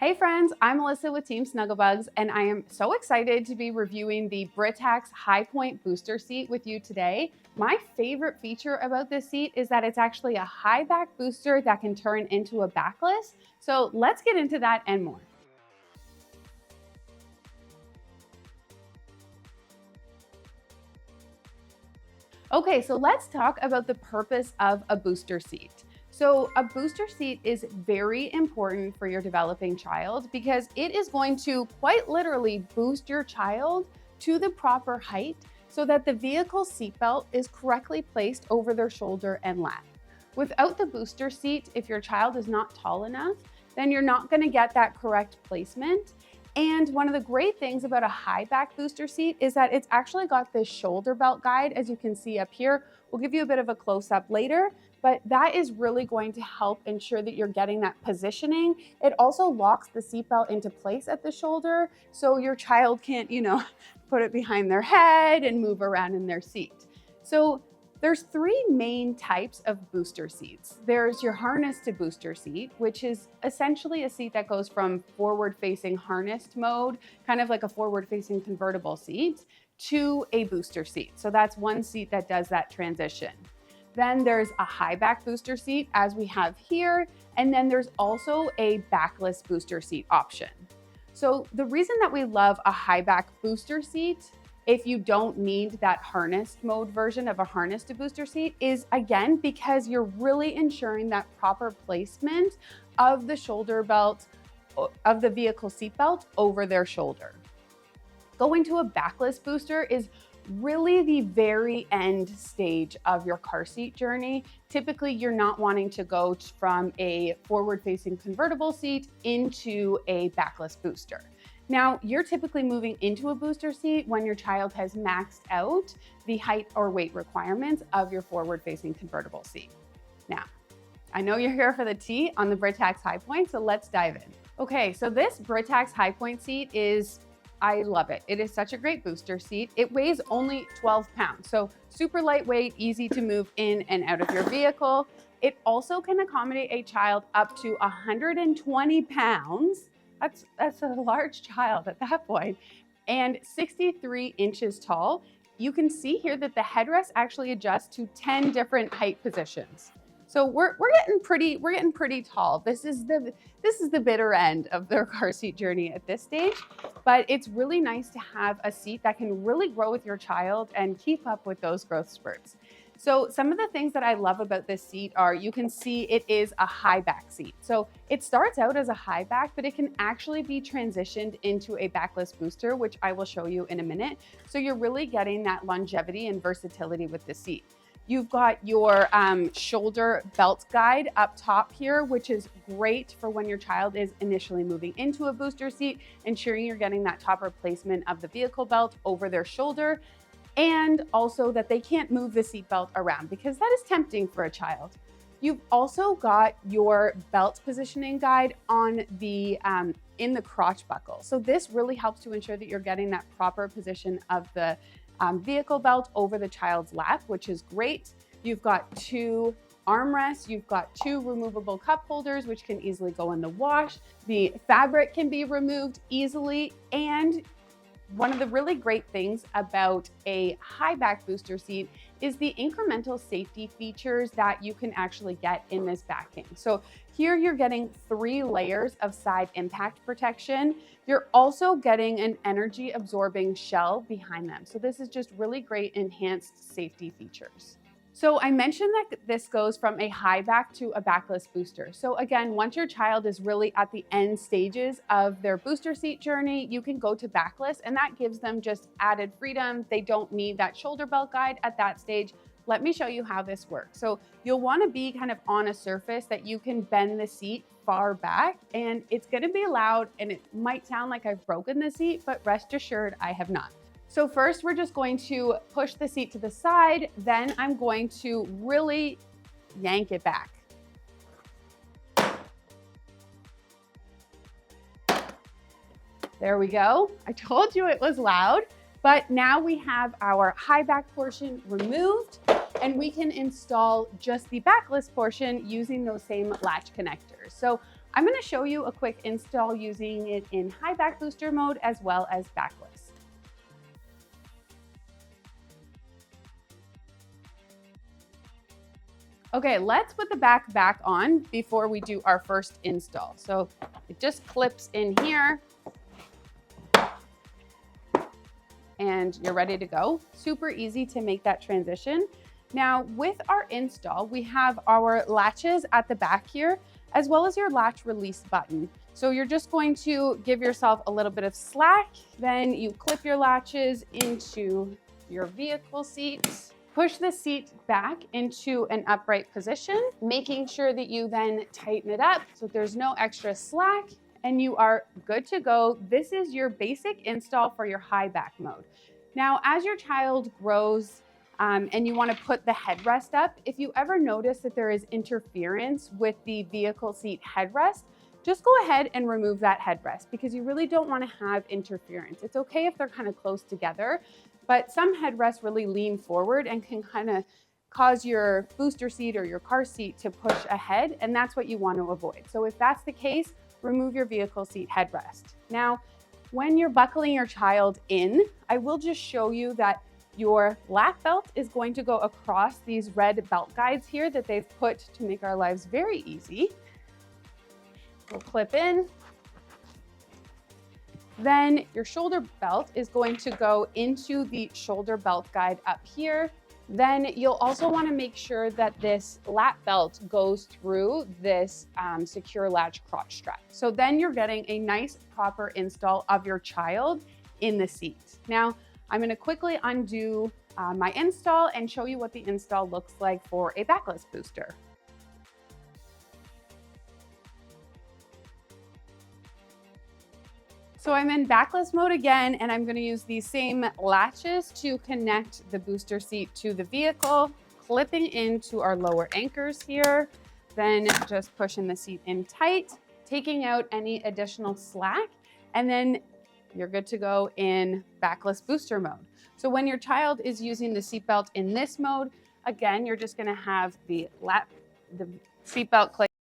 Hey friends, I'm Melissa with Team Snuggle Bugz, and I am so excited to be reviewing the Britax Highpoint booster seat with you today. My favorite feature about this seat is that it's actually a high back booster that can turn into a backless. So let's get into that and more. Okay, so let's talk about the purpose of a booster seat. So a booster seat is very important for your developing child because it is going to quite literally boost your child to the proper height so that the vehicle seatbelt is correctly placed over their shoulder and lap. Without the booster seat, if your child is not tall enough, then you're not going to get that correct placement. And one of the great things about a high back booster seat is that it's actually got this shoulder belt guide, as you can see up here. We'll give you a bit of a close up later, but that is really going to help ensure that you're getting that positioning. It also locks the seatbelt into place at the shoulder, so your child can't, put it behind their head and move around in their seat. So there's three main types of booster seats. There's your harness to booster seat, which is essentially a seat that goes from forward-facing harnessed mode, kind of like a forward-facing convertible seat, to a booster seat. So that's one seat that does that transition. Then there's a high back booster seat, as we have here, and then there's also a backless booster seat option. So the reason that we love a high back booster seat, if you don't need that harnessed mode version of a harness to booster seat, is again because you're really ensuring that proper placement of the shoulder belt, of the vehicle seat belt over their shoulder. Going to a backless booster is really the very end stage of your car seat journey. Typically, you're not wanting to go from a forward-facing convertible seat into a backless booster. Now, you're typically moving into a booster seat when your child has maxed out the height or weight requirements of your forward-facing convertible seat. Now, I know you're here for the tea on the Britax Highpoint, so let's dive in. Okay, so this Britax Highpoint seat I love it. It is such a great booster seat. It weighs only 12 pounds, so super lightweight, easy to move in and out of your vehicle. It also can accommodate a child up to 120 pounds. That's a large child at that point, and 63 inches tall. You can see here that the headrest actually adjusts to 10 different height positions. So we're getting pretty tall. This is the bitter end of their car seat journey at this stage, but it's really nice to have a seat that can really grow with your child and keep up with those growth spurts. So some of the things that I love about this seat are, you can see it is a high back seat. So it starts out as a high back, but it can actually be transitioned into a backless booster, which I will show you in a minute. So you're really getting that longevity and versatility with the seat. You've got your shoulder belt guide up top here, which is great for when your child is initially moving into a booster seat, ensuring you're getting that proper placement of the vehicle belt over their shoulder, and also that they can't move the seat belt around because that is tempting for a child. You've also got your belt positioning guide on the in the crotch buckle. So this really helps to ensure that you're getting that proper position of the vehicle belt over the child's lap, which is great. You've got two armrests, you've got two removable cup holders, which can easily go in the wash. The fabric can be removed easily, and one of the really great things about a high back booster seat is the incremental safety features that you can actually get in this backing. So here you're getting 3 layers of side impact protection. You're also getting an energy absorbing shell behind them. So this is just really great enhanced safety features. So I mentioned that this goes from a high back to a backless booster. So again, once your child is really at the end stages of their booster seat journey, you can go to backless, and that gives them just added freedom. They don't need that shoulder belt guide at that stage. Let me show you how this works. So you'll want to be kind of on a surface that you can bend the seat far back, and it's going to be loud, and it might sound like I've broken the seat, but rest assured I have not. So first, we're just going to push the seat to the side. Then I'm going to really yank it back. There we go. I told you it was loud, but now we have our high back portion removed, and we can install just the backless portion using those same latch connectors. So I'm going to show you a quick install using it in high back booster mode as well as backless. Okay, let's put the back on before we do our first install. So it just clips in here and you're ready to go. Super easy to make that transition. Now with our install, we have our latches at the back here, as well as your latch release button. So you're just going to give yourself a little bit of slack, then you clip your latches into your vehicle seat. Push the seat back into an upright position, making sure that you then tighten it up so there's no extra slack and you are good to go. This is your basic install for your high back mode. Now, as your child grows and you want to put the headrest up, if you ever notice that there is interference with the vehicle seat headrest, just go ahead and remove that headrest because you really don't want to have interference. It's okay if they're kind of close together, but some headrests really lean forward and can kind of cause your booster seat or your car seat to push ahead, and that's what you want to avoid. So if that's the case, remove your vehicle seat headrest. Now, when you're buckling your child in, I will just show you that your lap belt is going to go across these red belt guides here that they've put to make our lives very easy. We'll clip in. Then your shoulder belt is going to go into the shoulder belt guide up here. Then you'll also want to make sure that this lap belt goes through this secure latch crotch strap. So then you're getting a nice proper install of your child in the seat. Now, I'm going to quickly undo my install and show you what the install looks like for a backless booster. So I'm in backless mode again, and I'm going to use these same latches to connect the booster seat to the vehicle, clipping into our lower anchors here, then just pushing the seat in tight, taking out any additional slack, and then you're good to go in backless booster mode. So when your child is using the seatbelt in this mode, again, you're just going to have the seatbelt click